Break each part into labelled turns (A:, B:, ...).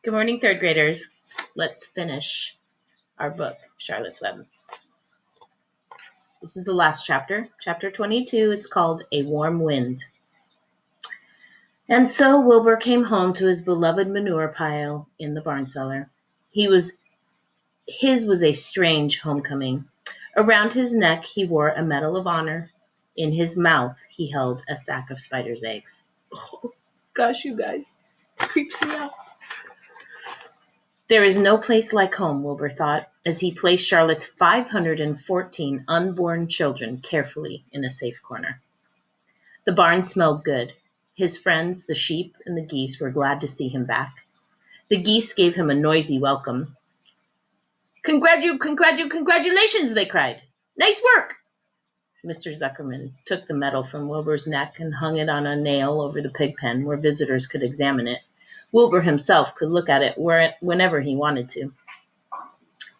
A: Good morning, third graders. Let's finish our book, Charlotte's Web. This is the last chapter, chapter 22. It's called A Warm Wind. And so Wilbur came home to his beloved manure pile in the barn cellar. His was a strange homecoming. Around his neck he wore a Medal of Honor. In his mouth he held a sack of spider's eggs. Oh, gosh, you guys, it creeps me out. There is no place like home, Wilbur thought, as he placed Charlotte's 514 unborn children carefully in a safe corner. The barn smelled good. His friends, the sheep and the geese, were glad to see him back. The geese gave him a noisy welcome. Congratulations, they cried. Nice work! Mr. Zuckerman took the medal from Wilbur's neck and hung it on a nail over the pig pen where visitors could examine it. Wilbur himself could look at it whenever he wanted to.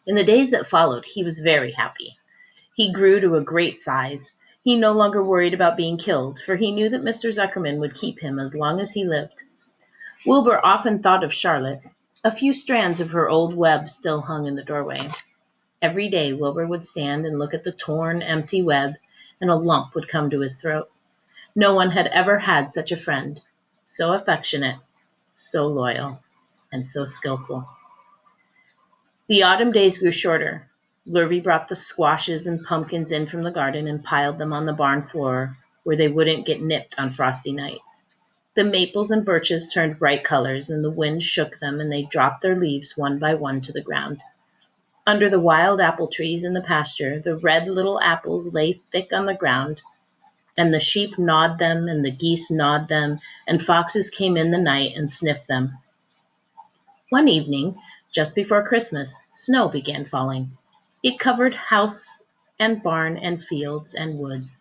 A: In the days that followed, he was very happy. He grew to a great size. He no longer worried about being killed, for he knew that Mr. Zuckerman would keep him as long as he lived. Wilbur often thought of Charlotte. A few strands of her old web still hung in the doorway. Every day, Wilbur would stand and look at the torn, empty web, and a lump would come to his throat. No one had ever had such a friend, so affectionate, so loyal, and so skillful. The autumn days grew shorter. Lurvy brought the squashes and pumpkins in from the garden and piled them on the barn floor where they wouldn't get nipped on frosty nights. The maples and birches turned bright colors, and the wind shook them, and they dropped their leaves one by one to the ground. Under the wild apple trees in the pasture, the red little apples lay thick on the ground, and the sheep gnawed them, and the geese gnawed them, and foxes came in the night and sniffed them. One evening, just before Christmas, snow began falling. It covered house and barn and fields and woods.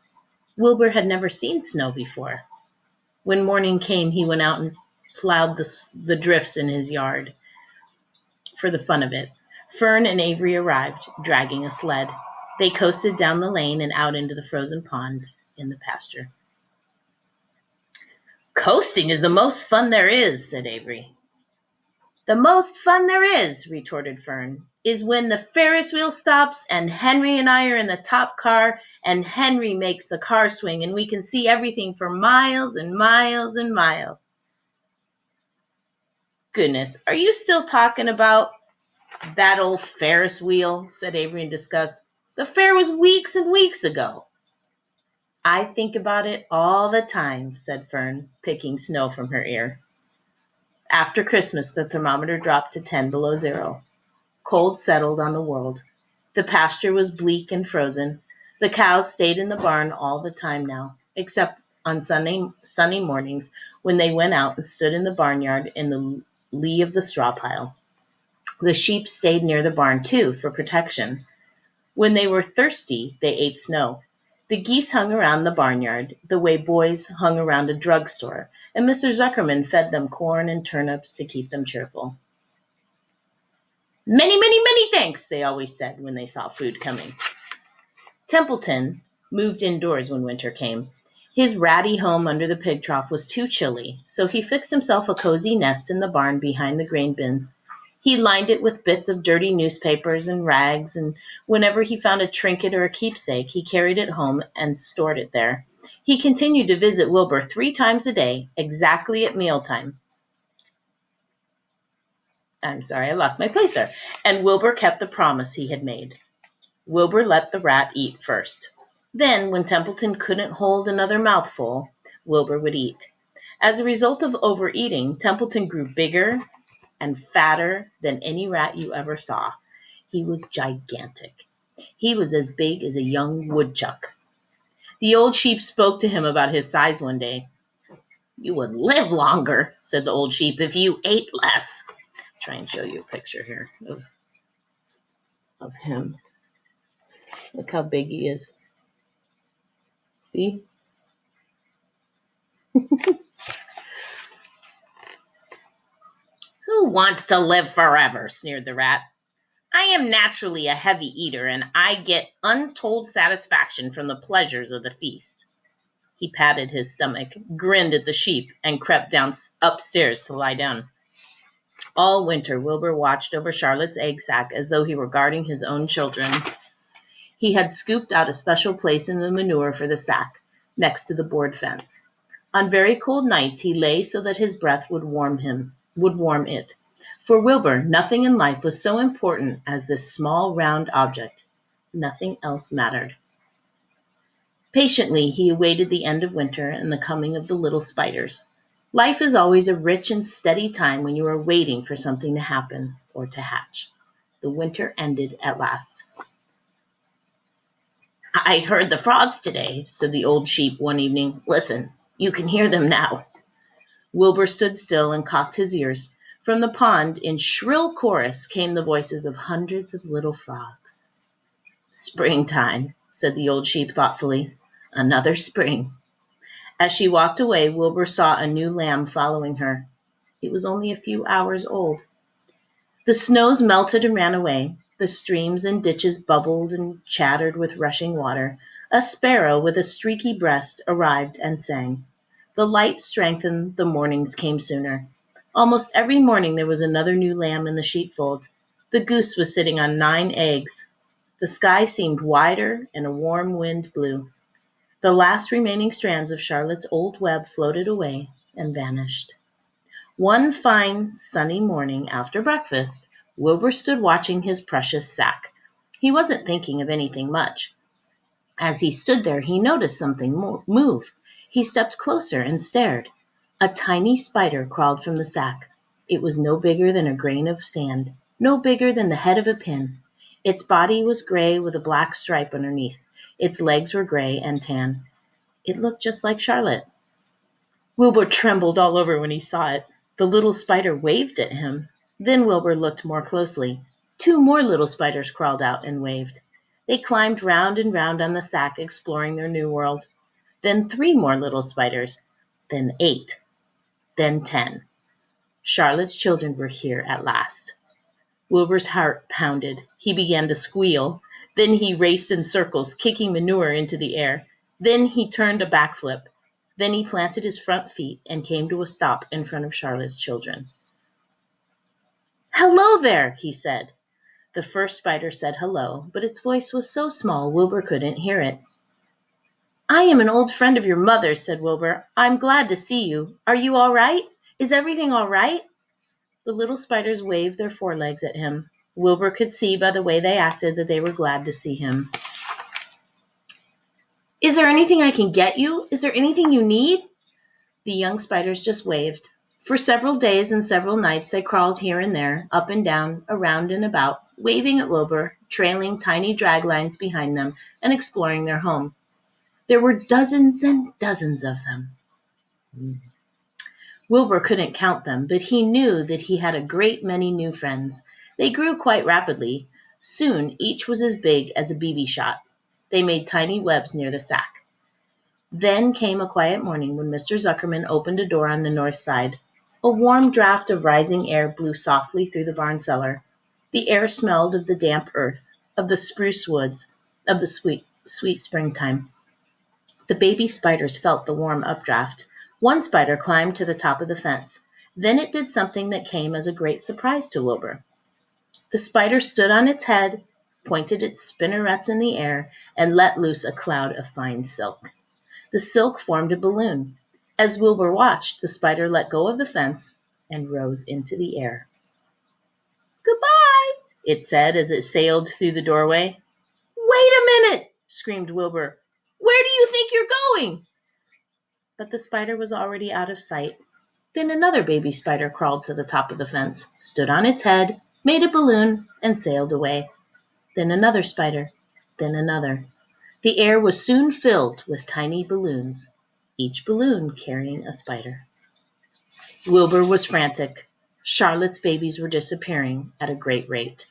A: Wilbur had never seen snow before. When morning came, he went out and plowed the drifts in his yard for the fun of it. Fern and Avery arrived, dragging a sled. They coasted down the lane and out into the frozen pond in the pasture. "Coasting is the most fun there is," said Avery. "The most fun there is," retorted Fern, "is when the Ferris wheel stops and Henry and I are in the top car and Henry makes the car swing and we can see everything for miles and miles and miles." "Goodness, are you still talking about that old Ferris wheel?" said Avery in disgust. "The fair was weeks and weeks ago." "I think about it all the time," said Fern, picking snow from her ear. After Christmas, the thermometer dropped to 10 below zero. Cold settled on the world. The pasture was bleak and frozen. The cows stayed in the barn all the time now, except on sunny mornings when they went out and stood in the barnyard in the lee of the straw pile. The sheep stayed near the barn, too, for protection. When they were thirsty, they ate snow. The geese hung around the barnyard the way boys hung around a drugstore, and Mr. Zuckerman fed them corn and turnips to keep them cheerful. "Many, many, many thanks," they always said when they saw food coming. Templeton moved indoors when winter came. His ratty home under the pig trough was too chilly, so he fixed himself a cozy nest in the barn behind the grain bins. He lined it with bits of dirty newspapers and rags, and whenever he found a trinket or a keepsake, he carried it home and stored it there. He continued to visit Wilbur 3 times a day, exactly at mealtime. I'm sorry, I lost my place there. And Wilbur kept the promise he had made. Wilbur let the rat eat first. Then, when Templeton couldn't hold another mouthful, Wilbur would eat. As a result of overeating, Templeton grew bigger and fatter than any rat you ever saw. He was gigantic. He was as big as a young woodchuck. The old sheep spoke to him about his size one day. "You would live longer," said the old sheep, "if you ate less." I'll try and show you a picture here of him. Look how big he is. See? "Who wants to live forever?" sneered the rat. "I am naturally a heavy eater, and I get untold satisfaction from the pleasures of the feast." He patted his stomach, grinned at the sheep, and crept down upstairs to lie down. All winter, Wilbur watched over Charlotte's egg sack as though he were guarding his own children. He had scooped out a special place in the manure for the sack, next to the board fence. On very cold nights he lay so that his breath would warm it. For Wilbur, nothing in life was so important as this small round object. Nothing else mattered. Patiently he awaited the end of winter and the coming of the little spiders. Life is always a rich and steady time when you are waiting for something to happen or to hatch. The winter ended at last. "I heard the frogs today," said the old sheep one evening. "Listen, you can hear them now." Wilbur stood still and cocked his ears. From the pond, in shrill chorus, came the voices of hundreds of little frogs. "Springtime," said the old sheep thoughtfully. "Another spring." As she walked away, Wilbur saw a new lamb following her. It was only a few hours old. The snows melted and ran away. The streams and ditches bubbled and chattered with rushing water. A sparrow with a streaky breast arrived and sang. The light strengthened, the mornings came sooner. Almost every morning there was another new lamb in the sheepfold. The goose was sitting on 9 eggs. The sky seemed wider and a warm wind blew. The last remaining strands of Charlotte's old web floated away and vanished. One fine, sunny morning after breakfast, Wilbur stood watching his precious sack. He wasn't thinking of anything much. As he stood there, he noticed something move. He stepped closer and stared. A tiny spider crawled from the sack. It was no bigger than a grain of sand, no bigger than the head of a pin. Its body was gray with a black stripe underneath. Its legs were gray and tan. It looked just like Charlotte. Wilbur trembled all over when he saw it. The little spider waved at him. Then Wilbur looked more closely. 2 more little spiders crawled out and waved. They climbed round and round on the sack, exploring their new world. Then 3 more little spiders. Then 8. Then 10. Charlotte's children were here at last. Wilbur's heart pounded. He began to squeal. Then he raced in circles, kicking manure into the air. Then he turned a backflip. Then he planted his front feet and came to a stop in front of Charlotte's children. "Hello there," he said. The first spider said hello, but its voice was so small Wilbur couldn't hear it. "I am an old friend of your mother's," said Wilbur. "I'm glad to see you. Are you all right? Is everything all right?" The little spiders waved their forelegs at him. Wilbur could see by the way they acted that they were glad to see him. "Is there anything I can get you? Is there anything you need?" The young spiders just waved. For several days and several nights they crawled here and there, up and down, around and about, waving at Wilbur, trailing tiny drag lines behind them, and exploring their home. There were dozens and dozens of them. Wilbur couldn't count them, but he knew that he had a great many new friends. They grew quite rapidly. Soon each was as big as a BB shot. They made tiny webs near the sack. Then came a quiet morning when Mr. Zuckerman opened a door on the north side. A warm draft of rising air blew softly through the barn cellar. The air smelled of the damp earth, of the spruce woods, of the sweet, sweet springtime. The baby spiders felt the warm updraft. One spider climbed to the top of the fence. Then it did something that came as a great surprise to Wilbur. The spider stood on its head, pointed its spinnerets in the air, and let loose a cloud of fine silk. The silk formed a balloon. As Wilbur watched, the spider let go of the fence and rose into the air. "Goodbye," it said as it sailed through the doorway. "Wait a minute," screamed Wilbur. "Where do you think you're going?" But the spider was already out of sight. Then another baby spider crawled to the top of the fence, stood on its head, made a balloon, and sailed away. Then another spider, then another. The air was soon filled with tiny balloons, each balloon carrying a spider. Wilbur was frantic. Charlotte's babies were disappearing at a great rate.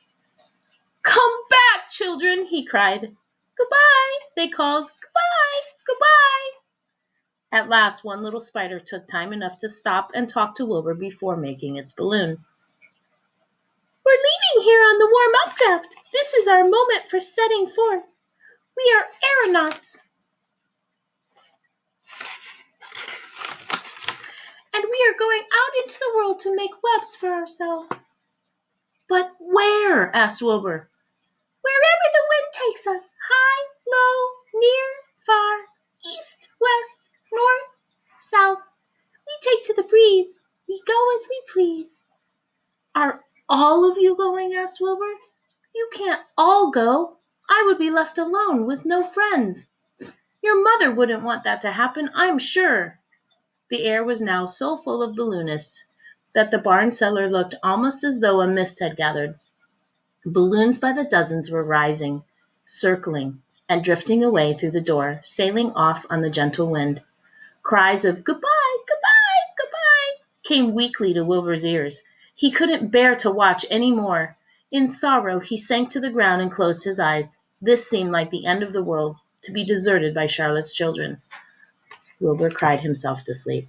A: "Come back, children," he cried. "Goodbye," they called. "Goodbye, goodbye." At last, one little spider took time enough to stop and talk to Wilbur before making its balloon. "We're leaving here on the warm updraft. This is our moment for setting forth. We are aeronauts." and we are going out into the world to make webs for ourselves." "But where?" asked Wilbur. "Wherever the wind takes us, high, low, near, far, east, west, north, south. We take to the breeze. We go as we please." "Are all of you going?" asked Wilbur. "You can't all go. I would be left alone with no friends. Your mother wouldn't want that to happen, I'm sure." The air was now so full of balloonists that the barn cellar looked almost as though a mist had gathered. Balloons by the dozens were rising, circling, and drifting away through the door, sailing off on the gentle wind. Cries of "Goodbye, goodbye, goodbye" came weakly to Wilbur's ears. He couldn't bear to watch any more. In sorrow, he sank to the ground and closed his eyes. This seemed like the end of the world, to be deserted by Charlotte's children. Wilbur cried himself to sleep.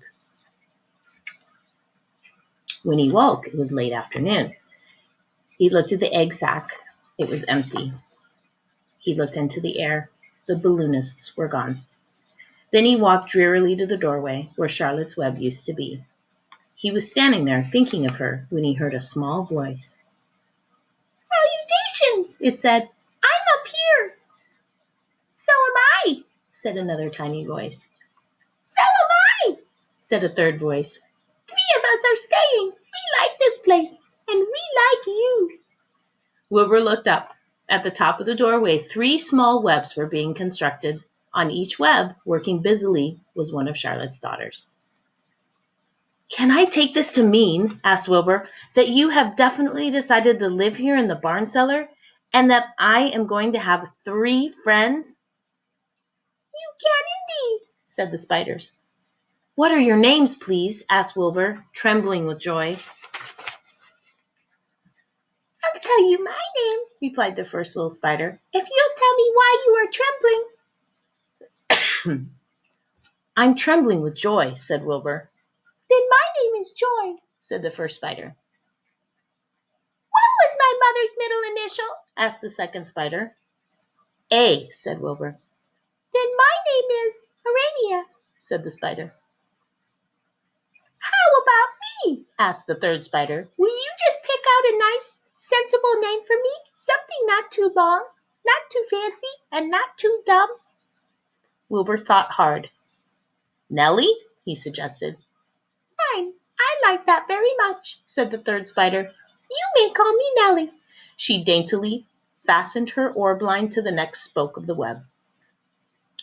A: When he woke, it was late afternoon. He looked at the egg sack. It was empty. He looked into the air. The balloonists were gone. Then he walked drearily to the doorway where Charlotte's web used to be. He was standing there thinking of her when he heard a small voice. "Salutations," it said. "I'm up here." "So am I," said another tiny voice. "So am I," said a third voice. "Three of us are staying. We like this place, and we like you." Wilbur looked up. At the top of the doorway, 3 small webs were being constructed. On each web, working busily, was one of Charlotte's daughters. "Can I take this to mean," asked Wilbur, "that you have definitely decided to live here in the barn cellar, and that I am going to have 3 friends?" "You can indeed," said the spiders. "What are your names, please?" asked Wilbur, trembling with joy. "I'll tell you my name," replied the first little spider, "if you'll tell me why you are trembling." "I'm trembling with joy," said Wilbur. "Then my name is Joy," said the first spider. "What was my mother's middle initial?" asked the second spider. "A," said Wilbur. "Then my name is Arania," said the spider. "How about me?" asked the third spider. "Will you just pick out a nice, sensible name for me? Something not too long, not too fancy, and not too dumb." Wilbur thought hard. "Nellie?" he suggested. "Fine, I like that very much," said the third spider. "You may call me Nellie." She daintily fastened her orb line to the next spoke of the web.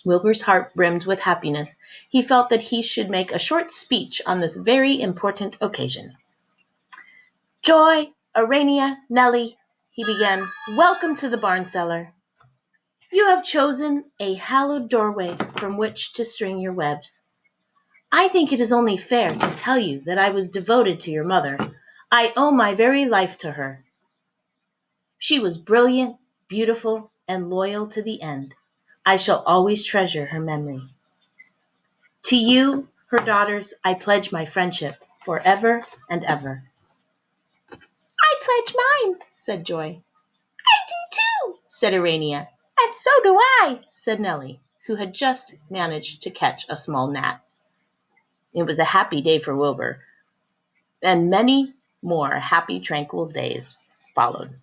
A: Wilbur's heart brimmed with happiness. He felt that he should make a short speech on this very important occasion. "Joy, Arania, Nellie," he began, "welcome to the barn cellar. You have chosen a hallowed doorway from which to string your webs. I think it is only fair to tell you that I was devoted to your mother. I owe my very life to her. She was brilliant, beautiful, and loyal to the end. I shall always treasure her memory. To you, her daughters, I pledge my friendship forever and ever." "I pledge mine," said Joy. "I do too," said Arania. "And so do I," said Nellie, who had just managed to catch a small gnat. It was a happy day for Wilbur, and many more happy, tranquil days followed.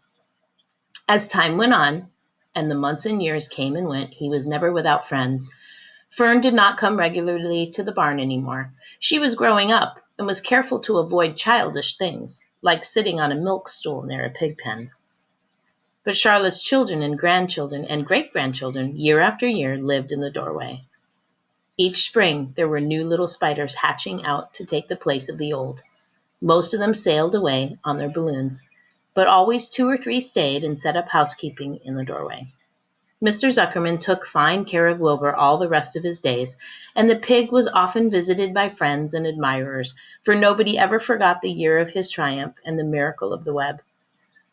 A: As time went on, and the months and years came and went, he was never without friends. Fern did not come regularly to the barn anymore. She was growing up and was careful to avoid childish things, like sitting on a milk stool near a pig pen. But Charlotte's children and grandchildren and great-grandchildren, year after year, lived in the doorway. Each spring, there were new little spiders hatching out to take the place of the old. Most of them sailed away on their balloons, but always 2 or 3 stayed and set up housekeeping in the doorway. Mr. Zuckerman took fine care of Wilbur all the rest of his days, and the pig was often visited by friends and admirers, for nobody ever forgot the year of his triumph and the miracle of the web.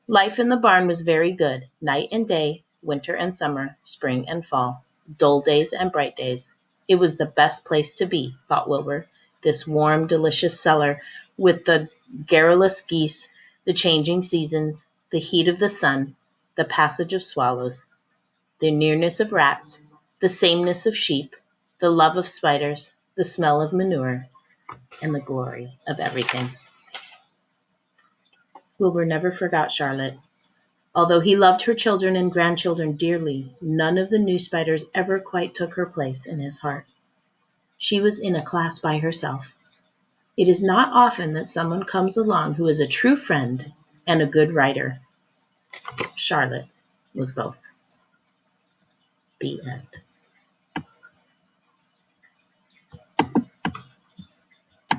A: Life in the barn was very good, night and day, winter and summer, spring and fall, dull days and bright days. It was the best place to be, thought Wilbur, this warm, delicious cellar with the garrulous geese, the changing seasons, the heat of the sun, the passage of swallows, the nearness of rats, the sameness of sheep, the love of spiders, the smell of manure. and the glory of everything. Wilbur never forgot Charlotte. Although he loved her children and grandchildren dearly, none of the new spiders ever quite took her place in his heart. She was in a class by herself. It is not often that someone comes along who is a true friend and a good writer. Charlotte was both. The end.